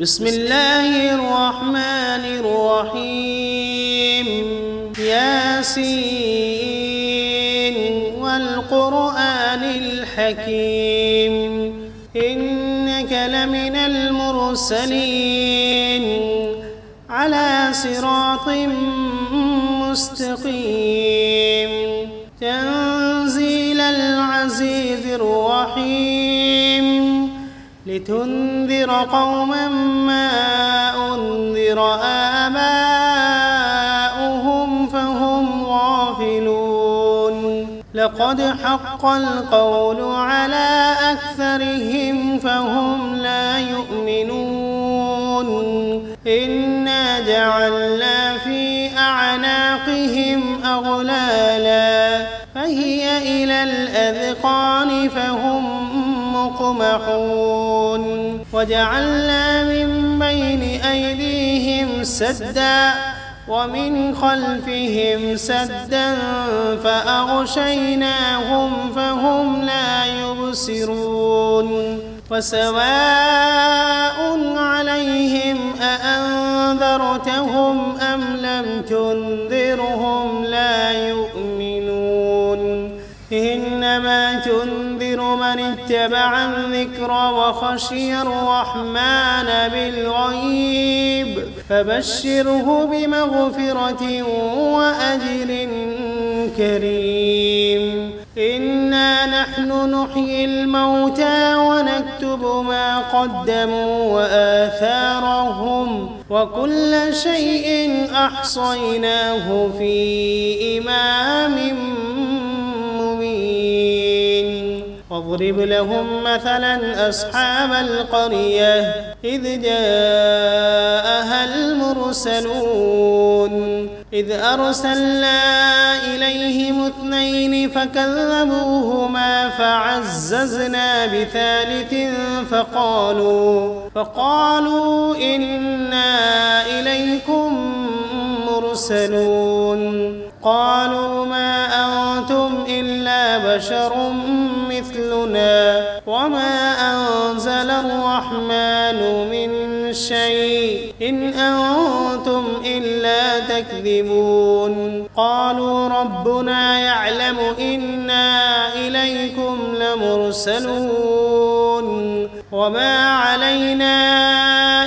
بسم الله الرحمن الرحيم ياسين والقرآن الحكيم إنك لمن المرسلين على صراط مستقيم تنزيل العزيز الرحيم لتنذر قوما ما أنذر آباؤهم فهم غافلون لقد حق القول على أكثرهم فهم لا يؤمنون إنا جعلنا في أعناقهم أغلالا فهي إلى الأذقان فهم مقمحون وجعلنا من بين أيديهم سدا ومن خلفهم سدا فأغشيناهم فهم لا يبصرون وسواء عليهم أأنذرتهم أم لم تنذرهم لا يؤمنون إنما تنذر من اتبع الذكر وخشي الرحمن بالغيب فبشره بمغفرة وأجر كريم إنا نحن نحيي الموتى ونكتب ما قدموا وآثارهم وكل شيء أحصيناه في إمام مبين واضرب لهم مثلا أصحاب القرية إذ جاءها المرسلون إذ أرسلنا إليهم 2 فكذبوهما فعززنا بثالث فقالوا إنا إليكم مرسلون قالوا ما أنتم إلا بشر مثلنا وما أنزل الرحمن من شيء إن أنتم إلا تكذبون قالوا ربنا يعلم إنا إليكم لمرسلون وما علينا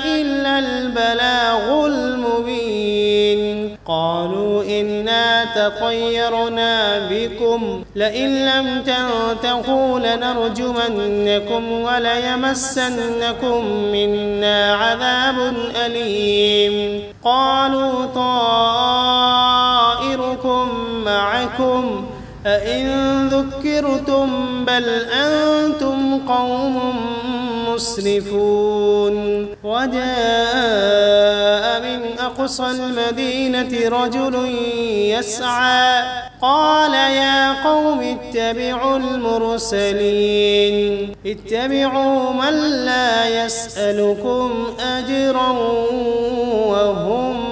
إلا البلاغ المبين قالوا إنا تطيرنا بكم لئن لم تنتهوا لنرجمنكم وليمسنكم منا عذاب أليم قالوا طائركم معكم أئن ذكرتم بل أنتم قوم مسرفون وجاء من أقصى المدينة رجل يسعى قال يا قوم اتبعوا المرسلين اتبعوا من لا يسألكم أجرا وهم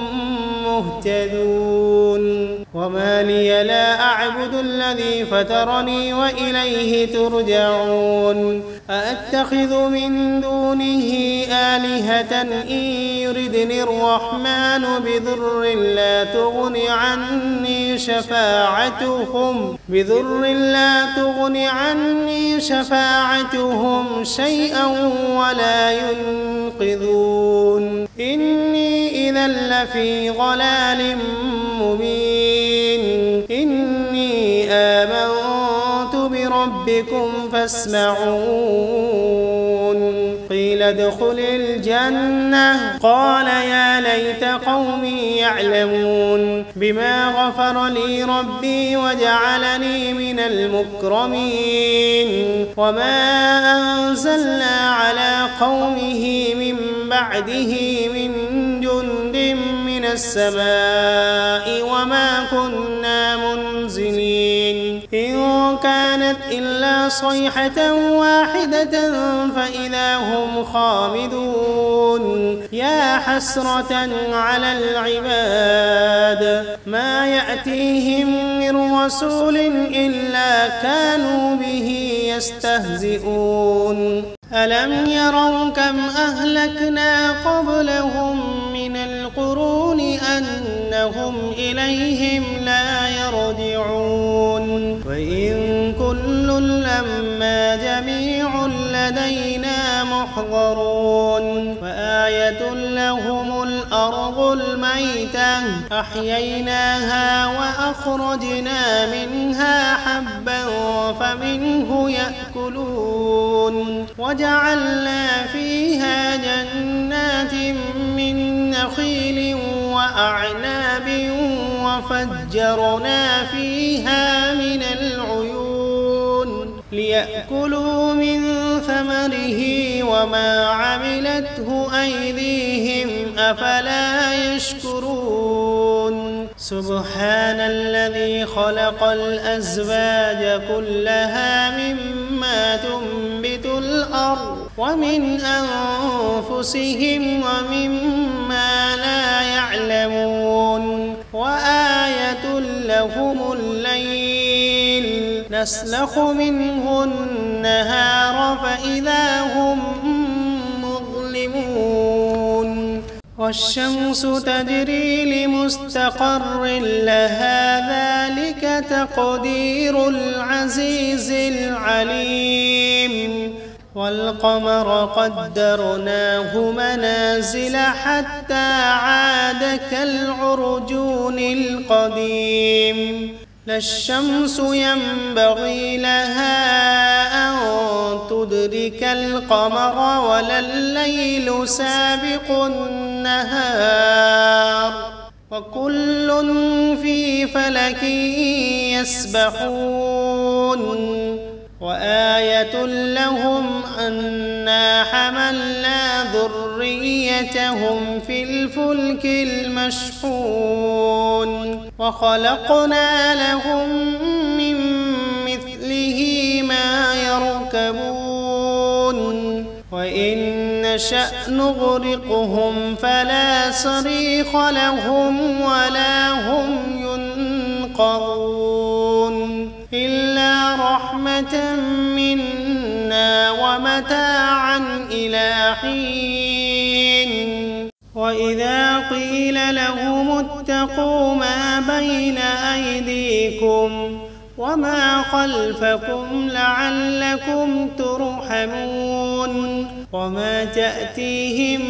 مهتدون وما لي لا أعبد الذي فطرني وإليه ترجعون أأتخذ من دونه آلهة إن يردني الرحمن بضر لا تغن عني شفاعتهم شيئا ولا ينقذون إني إذا لفي ضلال مبين إني آمنت بربكم فاسمعون قيل ادخل الجنة قال يا ليت قومي يعلمون بما غفر لي ربي وجعلني من المكرمين وما أنزلنا على قومه من بعده من جند من السماء وما كنا منزلين إن كانت إلا صيحة واحدة فإذا هم خامدون يا حسرة على العباد ما يأتيهم من رسول إلا كانوا به يستهزئون ألم يروا كم أهلكنا قبلهم من القرون أنهم إليهم لا يرجعون وإن كل لما جميع لدينا محضرون وآية لهم الأرض الميتة أحييناها وأخرجنا منها حبا فمنه يأكلون وجعلنا فيها جنات من نخيل وأعناب وفجرنا فيها من العيون ليأكلوا من ثمره وما عملته أيديهم أفلا يشكرون سبحان الذي خلق الأزواج كلها مما تنبت الأرض ومن أنفسهم ومما لا يعلمون وآية لهم الليل نسلخ منه النهار فإذا هم مظلمون والشمس تجري لمستقر لها ذلك تقدير العزيز العليم والقمر قدرناه منازل حتى عاد كالعرجون القديم لا الشمس ينبغي لها أن تدرك القمر ولا الليل سابق النهار وكل في فلك يسبحون وآية لهم أنا حملنا ذريتهم في الفلك المشحون وخلقنا لهم من مثله ما يركبون وإن نشأ نغرقهم فلا صريخ لهم ولا هم ينقذون إلا رحمة منا ومتاعا إلى حين وإذا قيل لهم اتقوا ما بين أيديكم وما خلفكم لعلكم ترحمون وما تأتيهم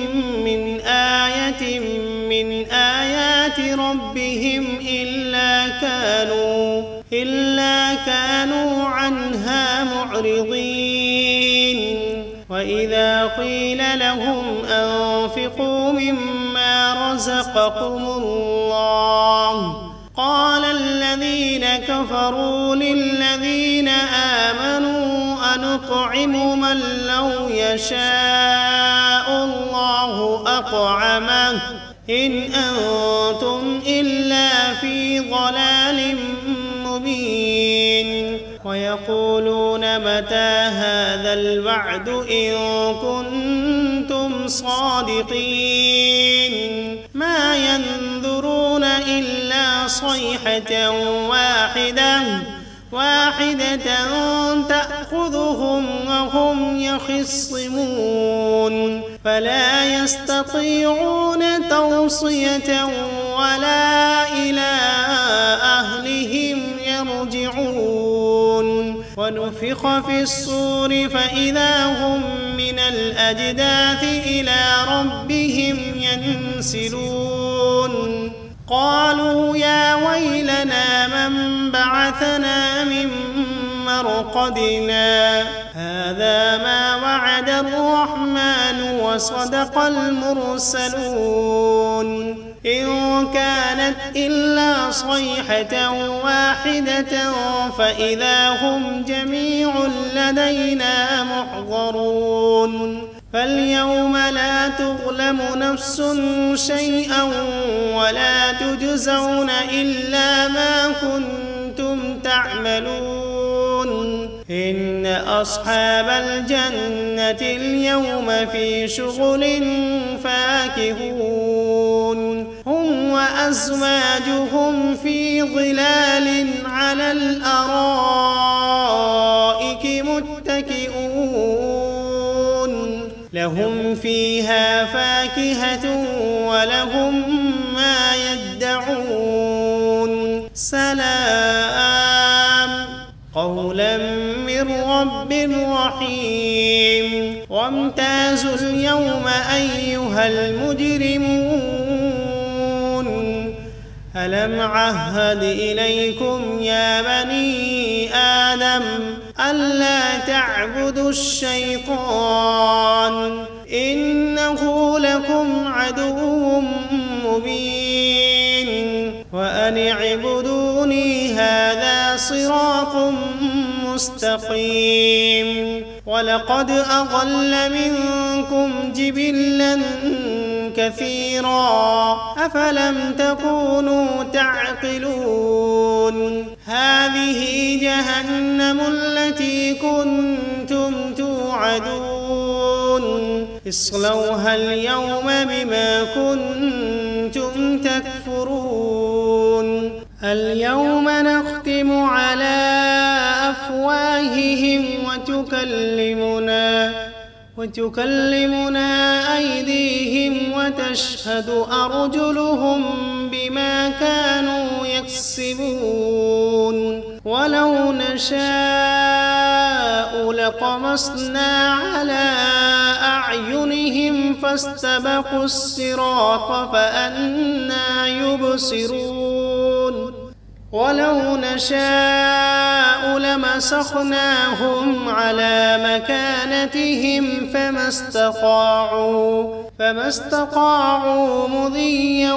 من آية من آيات ربهم إلا كانوا عنها معرضين وإذا قيل لهم أنفقوا مما رزقكم الله قال الذين كفروا للذين آمنوا أنطعم من لو يشاء الله أطعمه إن أنتم إلا في ضلال مبين ويقولون متى هذا الوعد إن كنتم صادقين ما ينظرون إلا صيحة واحدة تأخذهم وهم يخصمون فلا يستطيعون توصية ولا إلى أهلهم يرجعون ونفخ في الصور فإذا هم من الأجداث إلى ربهم ينسلون قالوا يا ويلنا من بعثنا من مرقدنا هذا ما وعد الرحمن وصدق المرسلون إن كانت إلا صيحة واحدة فإذا هم جميع لدينا محضرون فاليوم لا تظلم نفس شيئا ولا تجزون إلا ما كنتم تعملون إن أصحاب الجنة اليوم في شغل فاكهون هم وأزواجهم في ظلال على الأرائك متكئون لهم فيها فاكهة ولهم ما يدعون سلام قولا من رب رحيم وامتازوا اليوم أيها المجرمون ألم عهد إليكم يا بني آدم ألا تعبدوا الشيطان إنه لكم عدو مبين وأن اعبدوني هذا صراط مستقيم ولقد أضل منكم جبلا كثيرا أفلم تكونوا تعقلون هذه جهنم التي كنتم توعدون اصلوها اليوم بما كنتم تكفرون اليوم نختم على أفواههم وتكلمنا أيديهم وتشهد أرجلهم بما كانوا يكسبون ولو نشاء لطمسنا على أعينهم فاستبقوا الصراط فأنى يبصرون ولو نشاء لمسخناهم على مكانتهم فما استطاعوا مضيا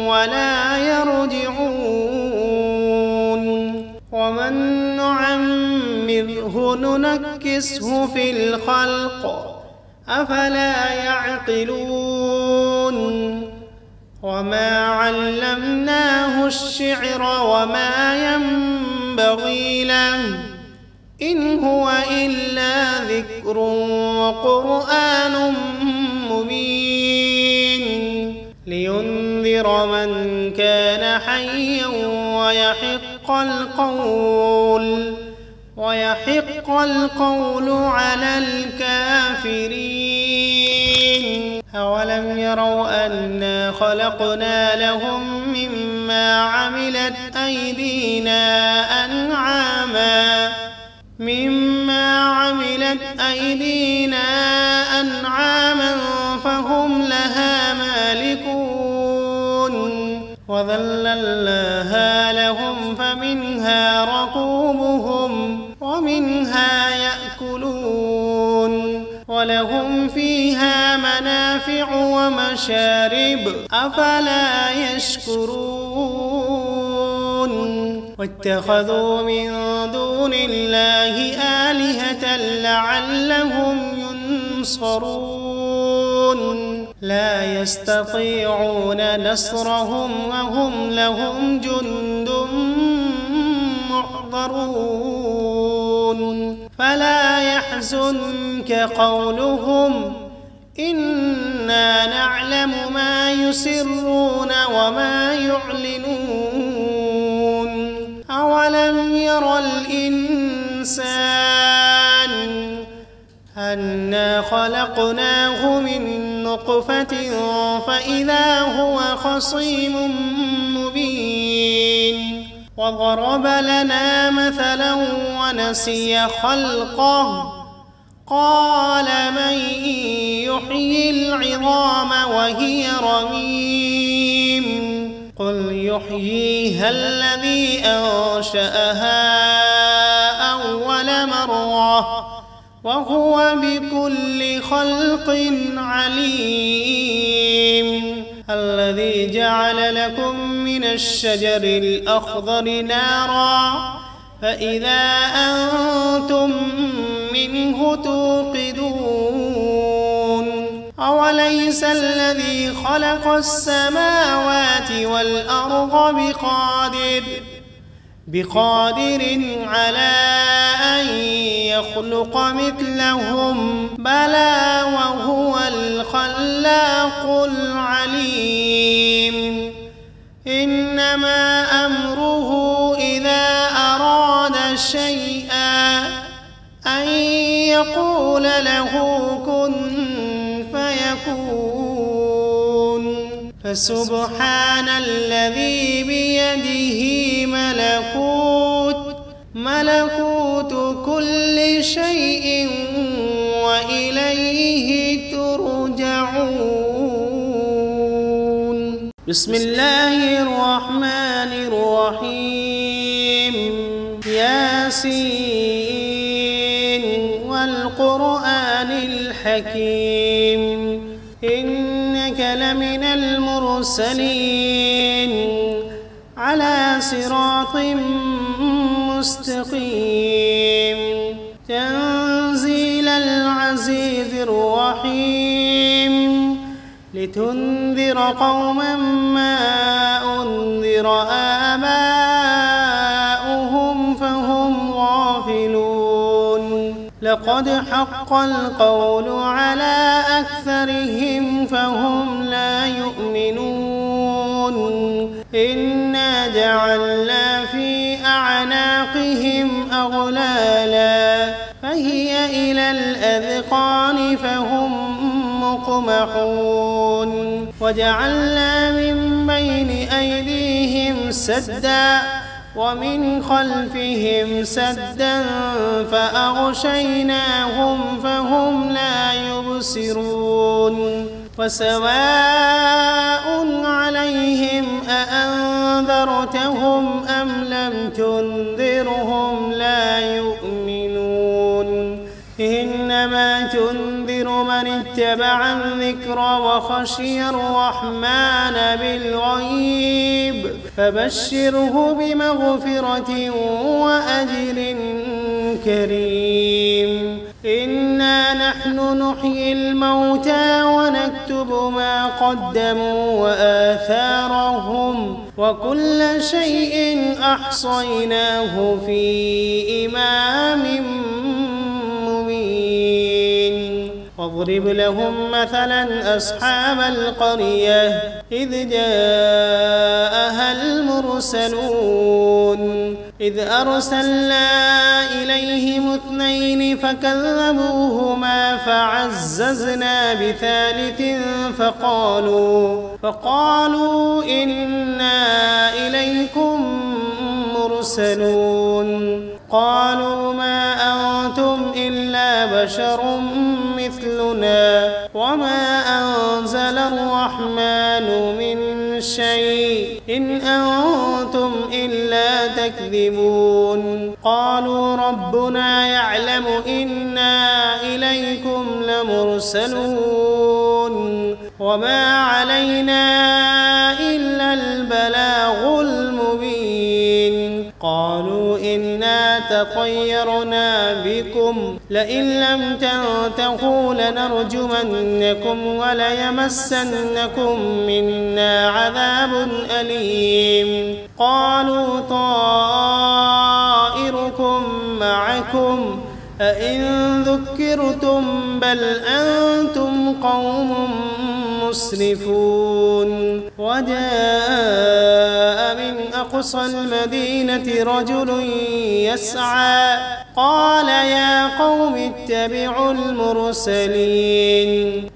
ولا يرجعون ومن نعمره ننكسه في الخلق أفلا يعقلون وما علمناه الشعر وما ينبغي له إن هو إلا ذكر وقرآن مبين لينذر من كان حيا ويحق القول على الكافرين أولم يروا أنا خلقنا لهم مما عملت أيدينا أنعاما فهم لها مالكون وذللناها لهم فمنها ركوبهم ومنها يأكلون ولهم فيها منافع ومشارب أفلا يشكرون واتخذوا من دون الله آلهة لعلهم ينصرون لا يستطيعون نصرهم وهم لهم جند محضرون فلا يحزنك قولهم إنا نعلم ما يسرون وما يعلنون أولم ير الإنسان أنا خلقناه من نطفة فإذا هو خصيم مبين وضرب لنا مثلا ونسي خلقه قال من يحيي العظام وهي رميم قل يحييها الذي أنشأها أول مرة وهو بكل خلق عليم الذي جعل لكم من الشجر الأخضر نارا فإذا أنتم منه توقدون أوليس الذي خلق السماوات والأرض بقادر على أن يخلق مثلهم بلى وهو الخلاق العليم إنما أمره إذا أراد شيئا أن يقول له كن فسبحان الذي بيده ملكوت كل شيء وإليه ترجعون. بسم الله الرحمن الرحيم. ياسين والقرآن الحكيم إنك لمن المرسلين على صراط مستقيم تنزيل العزيز الرحيم لتنذر قوما ما أنذر آباؤهم فهم غافلون لقد حق القول على أكثرهم فهم لا يؤمنون إنا جعلنا في أعناقهم أغلالا فهي إلى الأذقان فهم مقمحون وجعلنا من بين أيديهم سدا ومن خلفهم سدا فأغشيناهم فهم لا يبصرون وسواء عليهم أأنذرتهم أم لم تنذرهم لا يؤمنون إنما تنذر من اتبع الذكر وخشي الرحمن بالغيب فبشره بمغفرة وأجر كريم إنا نحن نحيي الموتى ونكتب ما قدموا وآثارهم وكل شيء أحصيناه في إمام مبين واضرب لهم مثلا أصحاب القرية إذ جاءها المرسلون إذ أرسلنا إليهم 2 فكذبوهما فعززنا بثالث فقالوا إنا إليكم مرسلون قالوا ما أنتم إلا بشر مثلنا وما أنزل الرحمن من شيء إن أنتم إلا تكذبون قالوا ربنا يعلم إنا إليكم لمرسلون وما علينا إلا البلاغ المبين قالوا إنا تطيرنا بكم لئن لم تنتهوا لنرجمنكم وليمسنكم منا عذاب أليم قالوا طائركم معكم أئن ذكرتم بل أنتم قوم مسرفون وجاء من أقصى المدينة رجل يسعى قال يا قوم اتبعوا المرسلين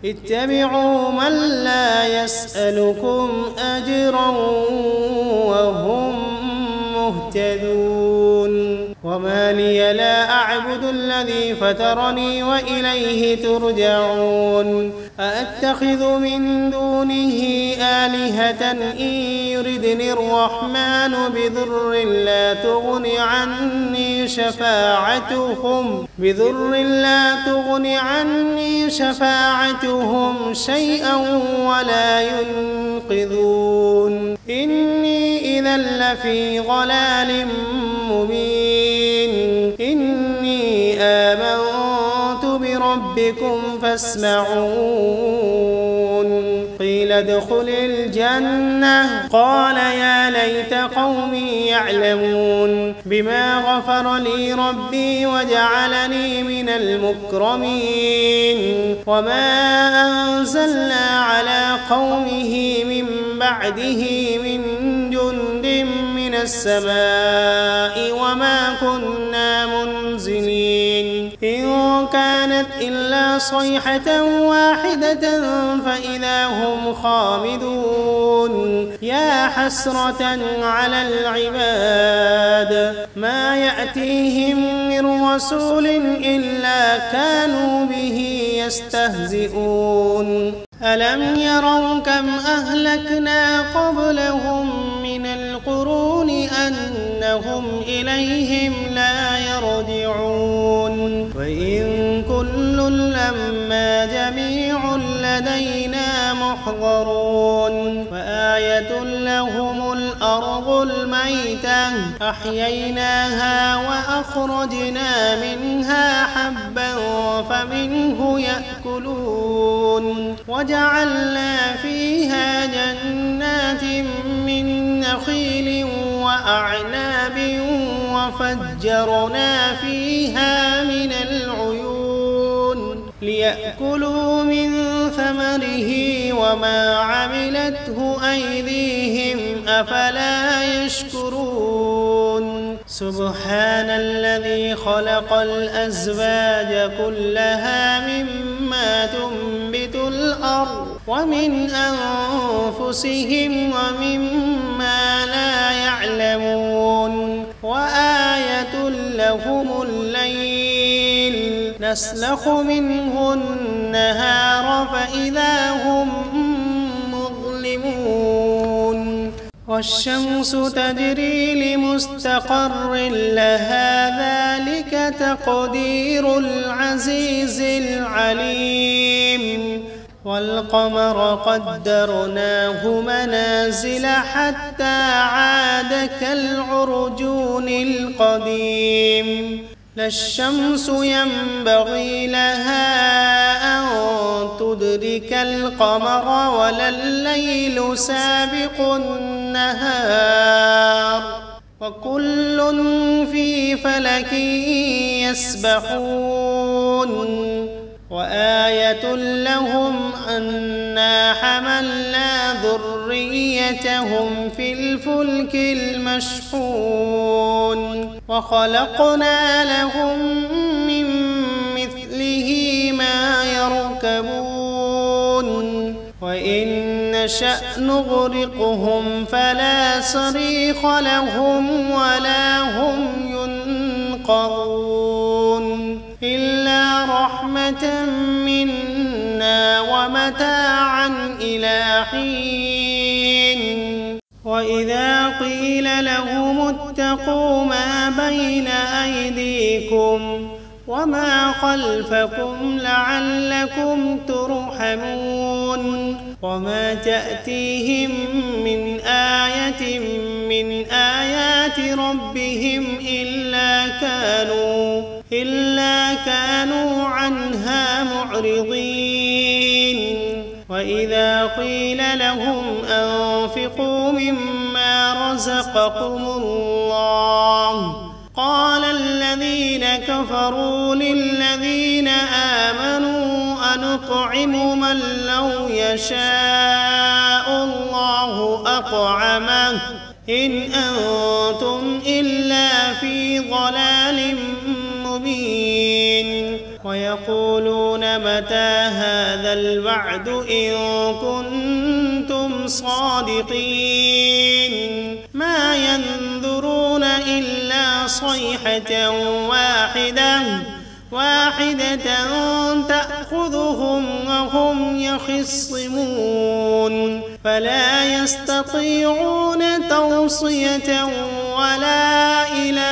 اتبعوا من لا يسألكم أجرا وهم مهتدون وما لي لا أعبد الذي فطرني وإليه ترجعون أأتخذ من دونه آلهة إن يردني الرحمن بضر لا تغن عني شفاعتهم شيئا ولا ينقذون إني إذا لفي ضلال مبين إني آمنت بربكم فاسمعون قيل ادخل الجنة قال يا ليت قومي يعلمون بما غفر لي ربي وجعلني من المكرمين وما أنزلنا على قومه من بعده من جند من السماء وما كنا منزلين إن كانت إلا صيحة واحدة فإذا هم خامدون يا حسرة على العباد ما يأتيهم من رسول إلا كانوا به يستهزئون ألم يروا كم أهلكنا قبلهم من القرون أنهم إليهم لا يرجعون وإن كل لما جميع لدينا محضرون وآية لهم الأرض الميتة أحييناها وأخرجنا منها حبا فمنه يأكلون وجعلنا فيها جنات من نخيل وأعناب وفجرنا فيها من العيون ليأكلوا من ثمره وما عملته أيديهم أفلا يشكرون سبحان الذي خلق الأزواج كلها مما تنبت الأرض ومن أنفسهم ومما لا يعلمون وآية لهم الليل نسلخ منه النهار فإذا هم مظلمون والشمس تجري لمستقر لها ذلك تقدير العزيز العليم والقمر قدرناه منازل حتى عاد كالعرجون القديم لا الشمس ينبغي لها أن تدرك القمر ولا الليل سابق النهار وكل في فلك يسبحون وآية لهم أنا حملنا ذريتهم في الفلك المشحون وخلقنا لهم من مثله ما يركبون وإن نشأ نغرقهم فلا صريخ لهم ولا هم ينقذون إلا رحمة منا ومتاعا إلى حين وإذا قيل لهم اتقوا ما بين أيديكم وما خلفكم لعلكم ترحمون وما تأتيهم من آية من آيات ربهم إلا كانوا عنها معرضين وإذا قيل لهم أنفقوا مما رزقكم الله قال الذين كفروا للذين آمنوا أنطعم من لو يشاء الله أطعمه إن أنتم إلا في ضلال مبين ويقولون متى هذا الوعد إن كنتم صادقين ما ينظرون إلا صيحة واحدة تأخذهم وهم يخصمون فلا يستطيعون توصية ولا إلى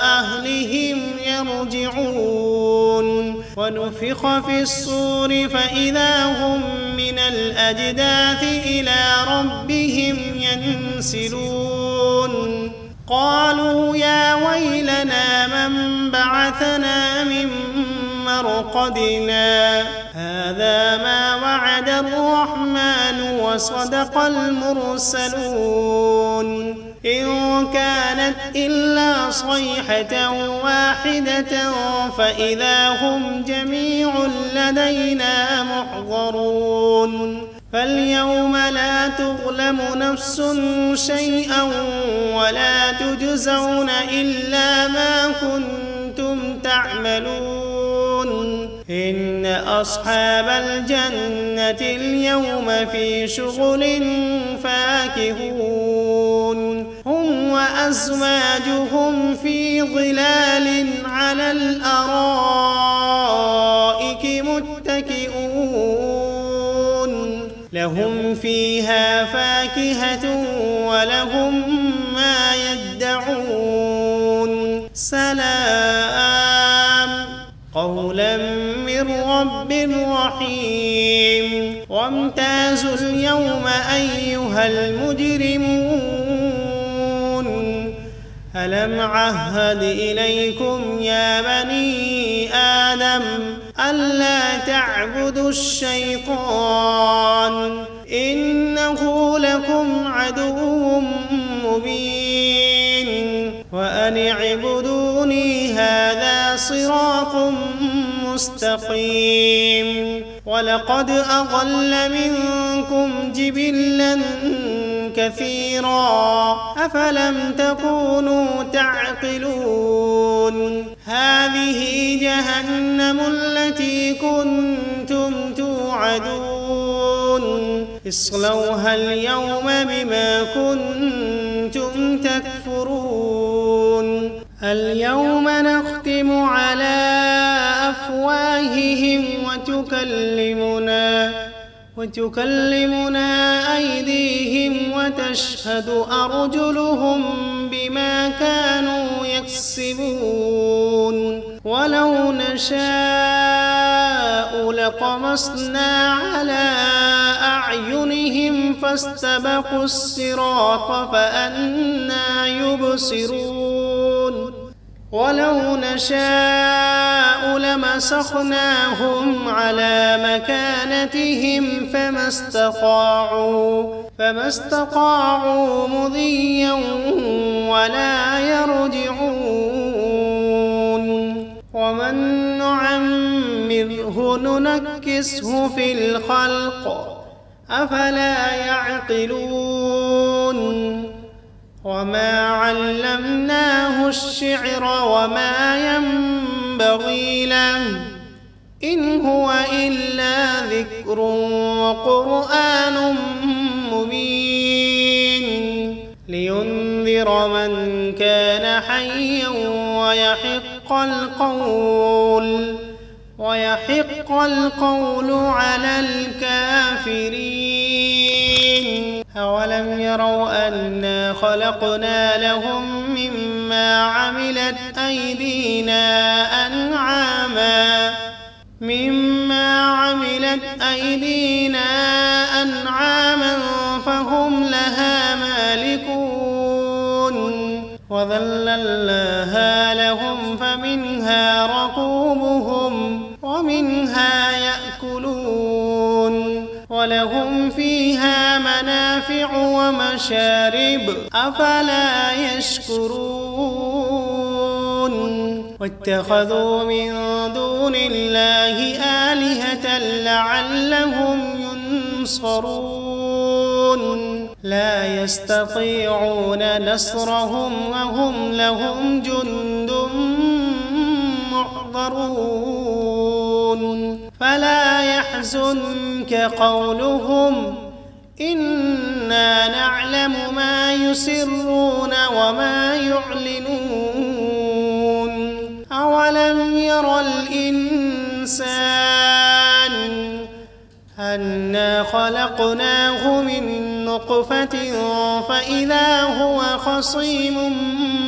أهلهم يرجعون ونفخ في الصور فإذا هم من الأجداث إلى ربهم ينسلون قالوا يا ويلنا من بعثنا من مرقدنا هذا ما وعد الرحمن وصدق المرسلون إن كانت إلا صيحة واحدة فإذا هم جميع لدينا محضرون فاليوم لا تظلم نفس شيئا ولا تجزون إلا ما كنتم تعملون إن أصحاب الجنة اليوم في شغل فاكهون هم وأزواجهم في ظلال على الأرائك متكئون لهم فيها فاكهة ولهم ما يدعون سلام قولا من رب رحيم وامتازوا اليوم أيها المجرمون ألم عهد إليكم يا بني آدم ألا تعبدوا الشيطان إنه لكم عدو مبين وأن اعبدوني هذا صراط مستقيم ولقد أضل منكم جبلا كثيرا أفلم تكونوا تعقلون هذه جهنم التي كنتم توعدون اصلوها اليوم بما كنتم تكفرون اليوم نختم على أفواههم وتكلمنا أيديهم وتشهد أرجلهم بما كانوا يكسبون ولو نشاء لطمسنا على أعينهم فاستبقوا الصراط فأنى يبصرون ولو نشاء لمسخناهم على مكانتهم فما استطاعوا مضيا ولا يرجعون ومن نعمره ننكسه في الخلق أفلا يعقلون وما علمناه الشعر وما ينبغي له إن هو إلا ذكر وقرآن مبين لينذر من كان حيا ويحق القول على الكافرين أولم يروا أنا خلقنا لهم مما عملت أيدينا أنعاما فهم لها مالكون وذللناها لهم فمنها ركوبهم ومنها يأكلون ولهم فيها منافع ومشارب أفلا يشكرون واتخذوا من دون الله آلهة لعلهم ينصرون لا يستطيعون نصرهم وهم لهم جند محضرون فلا يحزنك قولهم إنا نعلم ما يسرون وما يعلنون أولم ير الإنسان أنا خلقناه من نطفة فإذا هو خصيم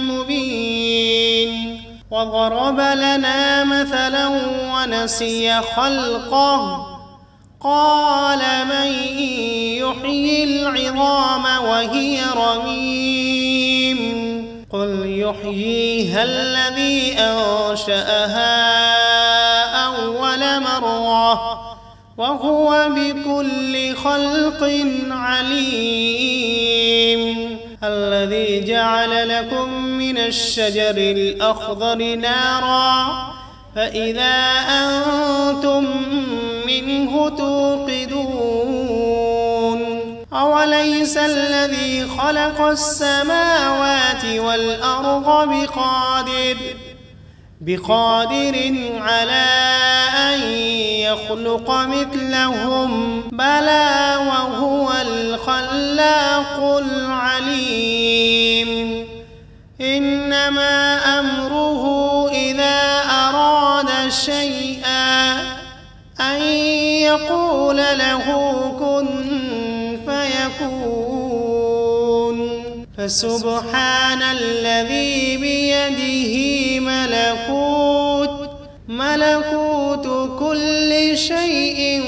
مبين وضرب لنا مثلا ونسي خلقه قال من يحيي العظام وهي رميم قل يحييها الذي أنشأها أول مرة وهو بكل خلق عليم الذي جعل لكم من الشجر الأخضر نارا فإذا أنتم منه توقدون أوليس الذي خلق السماوات والأرض بقادر على أن يخلق مثلهم بلى وهو الخلاق العليم إنما أمره إذا أراد شيئا أن يقول له كن فيكون فسبحان الذي بيده ملكوت كل شيء